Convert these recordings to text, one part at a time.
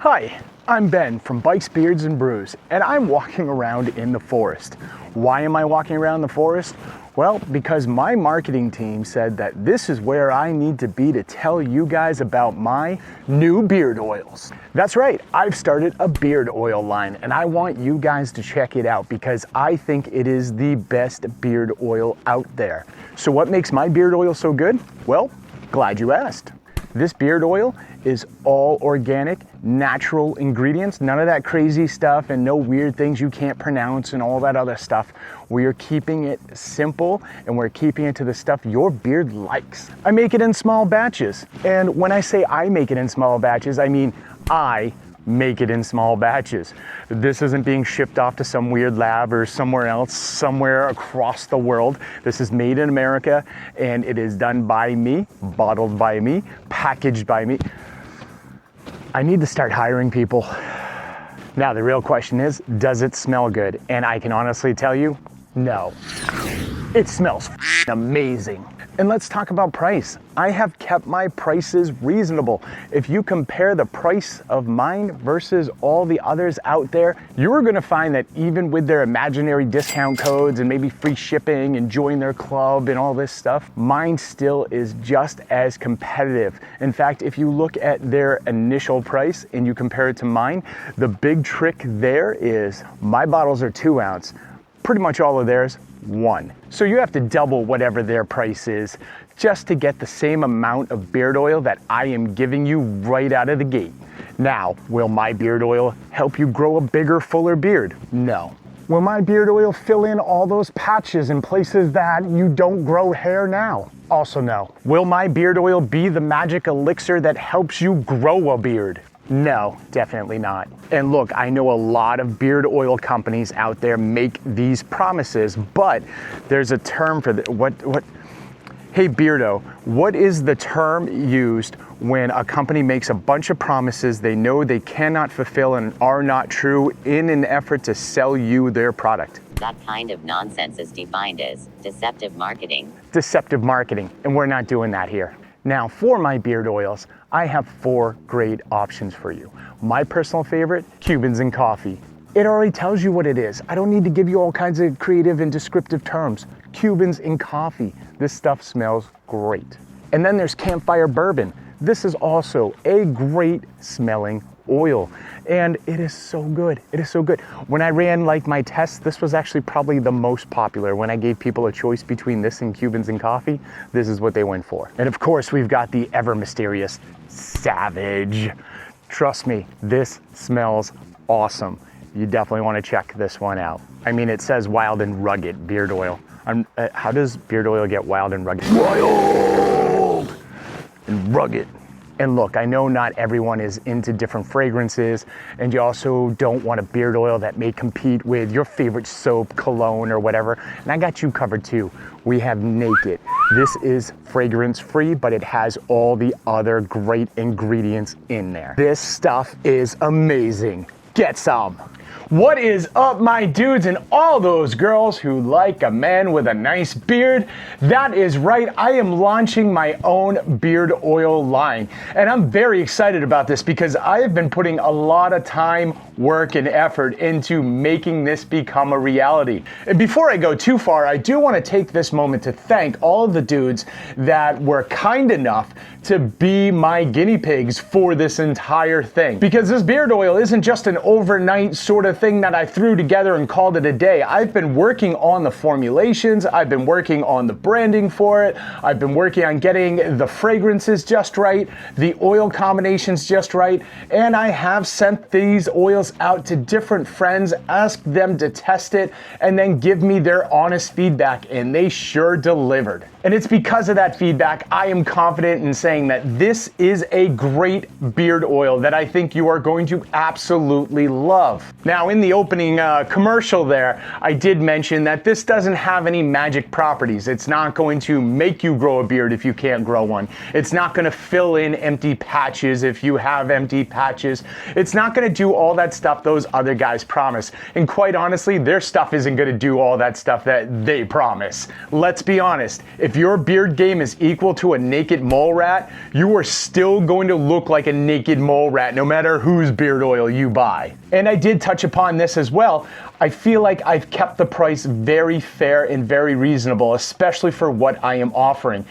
Hi, I'm Ben from Bikes, Beards, and Brews, and I'm walking around in the forest. Why am I walking around the forest? Well, because my marketing team said that this is where I need to be to tell you guys about my new beard oils. That's right, I've started a beard oil line, and I want you guys to check it out because I think it is the best beard oil out there. So what makes my beard oil so good? Well, glad you asked. This beard oil is all organic, natural ingredients, none of that crazy stuff and no weird things you can't pronounce and all that other stuff. We are keeping it simple and we're keeping it to the stuff your beard likes. I make it in small batches. And when I say I make it in small batches, I mean I make it in small batches. This isn't being shipped off to some weird lab or somewhere else, somewhere across the world. This is made in America and it is done by me, bottled by me, packaged by me. I need to start hiring people. Now the real question is, does it smell good? And I can honestly tell you, no. It smells amazing. And let's talk about price. I have kept my prices reasonable. If you compare the price of mine versus all the others out there, you're gonna find that even with their imaginary discount codes and maybe free shipping and join their club and all this stuff, mine still is just as competitive. In fact, if you look at their initial price and you compare it to mine, the big trick there is my bottles are 2 ounce. Pretty much all of theirs, 1. So you have to double whatever their price is just to get the same amount of beard oil that I am giving you right out of the gate. Now, will my beard oil help you grow a bigger, fuller beard? No. Will my beard oil fill in all those patches in places that you don't grow hair now? Also no. Will my beard oil be the magic elixir that helps you grow a beard? No, definitely not. And look, I know a lot of beard oil companies out there make these promises, but there's a term for what? Hey Beardo, what is the term used when a company makes a bunch of promises they know they cannot fulfill and are not true in an effort to sell you their product? That kind of nonsense is defined as deceptive marketing. Deceptive marketing, and we're not doing that here. Now, for my beard oils, I have 4 great options for you. My personal favorite, Cubans and coffee. It already tells you what it is. I don't need to give you all kinds of creative and descriptive terms. Cubans and coffee. This stuff smells great. And then there's campfire bourbon. This is also a great smelling oil. And it is so good. It is so good. When I ran like my tests, this was actually probably the most popular. When I gave people a choice between this and Cubans and coffee, this is what they went for. And of course, we've got the ever mysterious Savage. Trust me, this smells awesome. You definitely want to check this one out. I mean, it says wild and rugged beard oil. How does beard oil get wild and rugged? Wild and rugged. And look, I know not everyone is into different fragrances, and you also don't want a beard oil that may compete with your favorite soap, cologne, or whatever. And I got you covered too. We have Naked. This is fragrance free, but it has all the other great ingredients in there. This stuff is amazing. Get some. What is up, my dudes and all those girls who like a man with a nice beard? That is right, I am launching my own beard oil line. And I'm very excited about this because I have been putting a lot of time, work, and effort into making this become a reality. And before I go too far, I do want to take this moment to thank all of the dudes that were kind enough to be my guinea pigs for this entire thing. Because this beard oil isn't just an overnight sort of thing that I threw together and called it a day. I've been working on the formulations, I've been working on the branding for it, I've been working on getting the fragrances just right, the oil combinations just right, and I have sent these oils out to different friends, asked them to test it, and then give me their honest feedback, and they sure delivered. And it's because of that feedback, I am confident in saying that this is a great beard oil that I think you are going to absolutely love. Now, in the opening commercial there, I did mention that this doesn't have any magic properties. It's not going to make you grow a beard if you can't grow one. It's not going to fill in empty patches if you have empty patches. It's not going to do all that stuff those other guys promise. And quite honestly, their stuff isn't going to do all that stuff that they promise. Let's be honest. If your beard game is equal to a naked mole rat, rat, you are still going to look like a naked mole rat no matter whose beard oil you buy. And I did touch upon this as well. I feel like I've kept the price very fair and very reasonable, especially for what I am offering.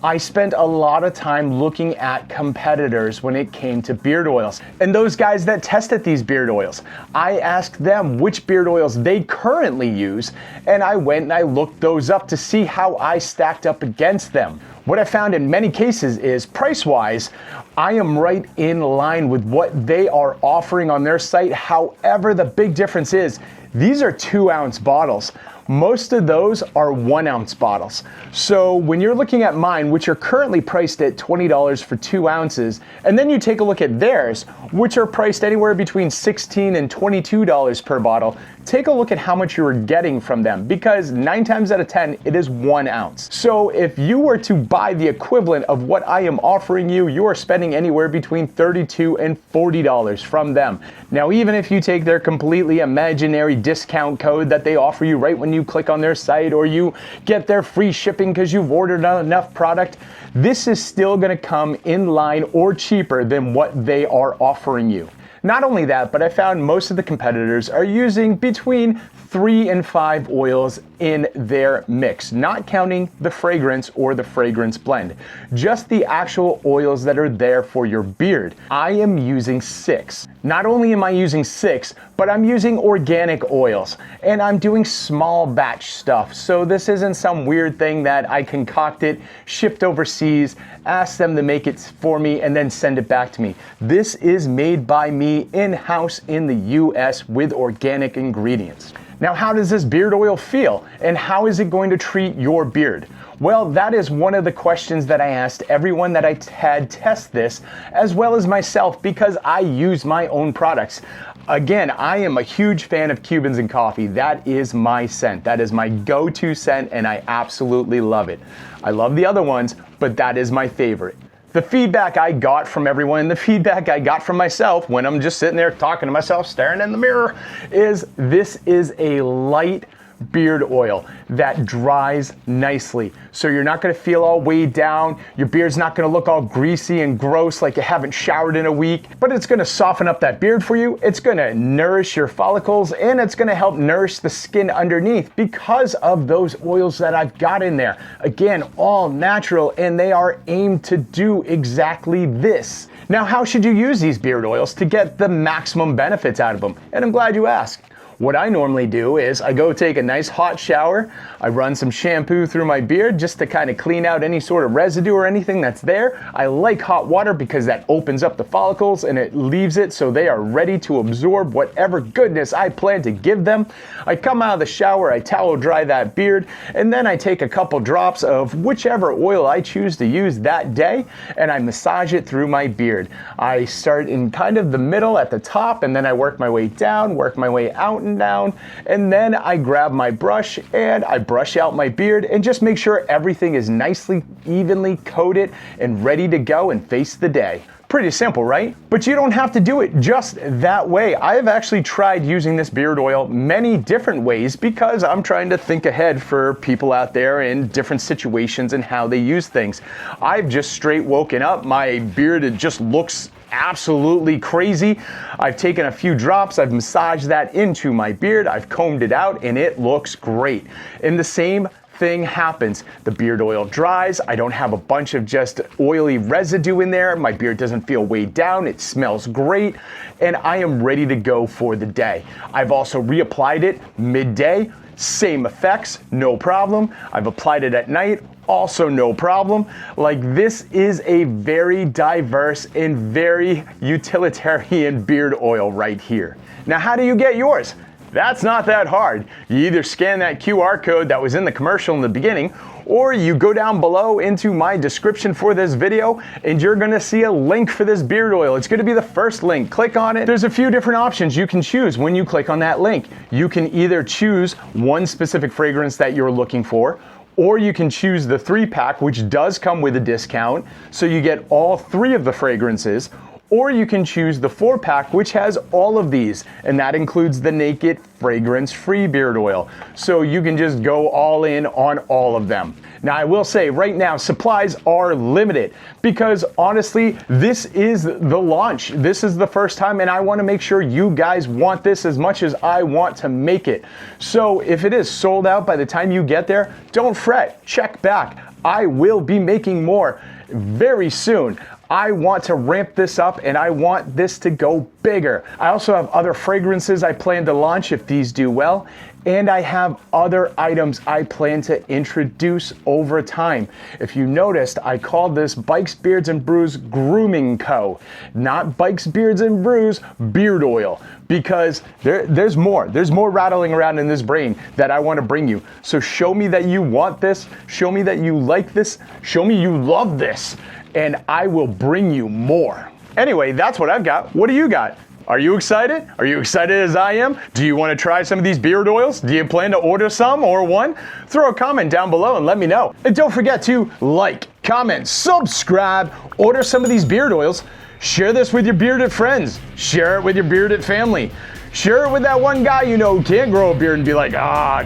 I spent a lot of time looking at competitors when it came to beard oils. And those guys that tested these beard oils, I asked them which beard oils they currently use, and I went and I looked those up to see how I stacked up against them. What I found in many cases is, price-wise, I am right in line with what they are offering on their site. However, the big difference is, these are 2-ounce bottles. Most of those are 1-ounce bottles. So when you're looking at mine, which are currently priced at $20 for 2 ounces, and then you take a look at theirs, which are priced anywhere between $16 and $22 per bottle, take a look at how much you are getting from them, because 9 times out of 10, it is 1 ounce. So if you were to buy the equivalent of what I am offering you, you are spending anywhere between $32 and $40 from them. Now, even if you take their completely imaginary discount code that they offer you right when you click on their site, or you get their free shipping because you've ordered enough product, this is still gonna come in line or cheaper than what they are offering you. Not only that, but I found most of the competitors are using between 3 and 5 oils in their mix, not counting the fragrance or the fragrance blend, just the actual oils that are there for your beard. I am using 6. Not only am I using 6, but I'm using organic oils, and I'm doing small batch stuff. So this isn't some weird thing that I concocted, shipped overseas, asked them to make it for me, and then send it back to me. This is made by me in-house in the US with organic ingredients. Now, how does this beard oil feel, and how is it going to treat your beard? Well, that is one of the questions that I asked everyone that I had test this, as well as myself, because I use my own products. Again, I am a huge fan of Cubans and coffee. That is my scent. That is my go-to scent, and I absolutely love it. I love the other ones, but that is my favorite. The feedback I got from everyone, the feedback I got from myself when I'm just sitting there talking to myself, staring in the mirror, is this is a light beard oil that dries nicely. So you're not gonna feel all weighed down. Your beard's not gonna look all greasy and gross like you haven't showered in a week, but it's gonna soften up that beard for you. It's gonna nourish your follicles, and it's gonna help nourish the skin underneath because of those oils that I've got in there. Again, all natural, and they are aimed to do exactly this. Now, how should you use these beard oils to get the maximum benefits out of them? And I'm glad you asked. What I normally do is I go take a nice hot shower, I run some shampoo through my beard just to kind of clean out any sort of residue or anything that's there. I like hot water because that opens up the follicles and it leaves it so they are ready to absorb whatever goodness I plan to give them. I come out of the shower, I towel dry that beard, and then I take a couple drops of whichever oil I choose to use that day, and I massage it through my beard. I start in kind of the middle at the top, and then I work my way down, work my way out and down, and then I grab my brush and I brush out my beard and just make sure everything is nicely evenly coated and ready to go and face the day. Pretty simple, right? But you don't have to do it just that way. I've actually tried using this beard oil many different ways because I'm trying to think ahead for people out there in different situations and how they use things. I've just straight woken up, my beard, it just looks absolutely crazy. I've taken a few drops, I've massaged that into my beard, I've combed it out, and it looks great. And the same thing happens. The beard oil dries, I don't have a bunch of just oily residue in there, my beard doesn't feel weighed down, it smells great, and I am ready to go for the day. I've also reapplied it midday, same effects, no problem. I've applied it at night, also no problem. Like, this is a very diverse and very utilitarian beard oil right here. Now, how do you get yours? That's not that hard. You either scan that QR code that was in the commercial in the beginning, or you go down below into my description for this video and you're gonna see a link for this beard oil. It's gonna be the first link. Click on it. There's a few different options you can choose when you click on that link. You can either choose one specific fragrance that you're looking for, or you can choose the 3-pack, which does come with a discount, so you get all 3 of the fragrances. or you can choose the 4-pack, which has all of these, and that includes the Naked fragrance-free beard oil. So you can just go all in on all of them. Now I will say right now supplies are limited because honestly this is the launch. This is the first time and I want to make sure you guys want this as much as I want to make it. So if it is sold out by the time you get there, don't fret, check back. I will be making more very soon. I want to ramp this up and I want this to go bigger. I also have other fragrances I plan to launch if these do well, and I have other items I plan to introduce over time. If you noticed, I called this Bikes, Beards, and Brews Grooming Co. Not Bikes, Beards, and Brews Beard Oil, because there's more. There's more rattling around in this brain that I want to bring you. So show me that you want this, show me that you like this, show me you love this, and I will bring you more. Anyway, that's what I've got. What do you got? Are you excited? Are you excited as I am? Do you want to try some of these beard oils? Do you plan to order some or one? Throw a comment down below and let me know. And don't forget to like, comment, subscribe, order some of these beard oils. Share this with your bearded friends. Share it with your bearded family. Share it with that one guy you know who can't grow a beard and be like,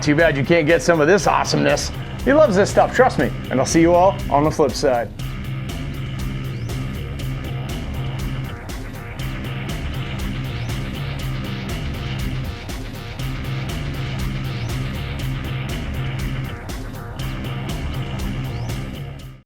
too bad you can't get some of this awesomeness. He loves this stuff, trust me. And I'll see you all on the flip side.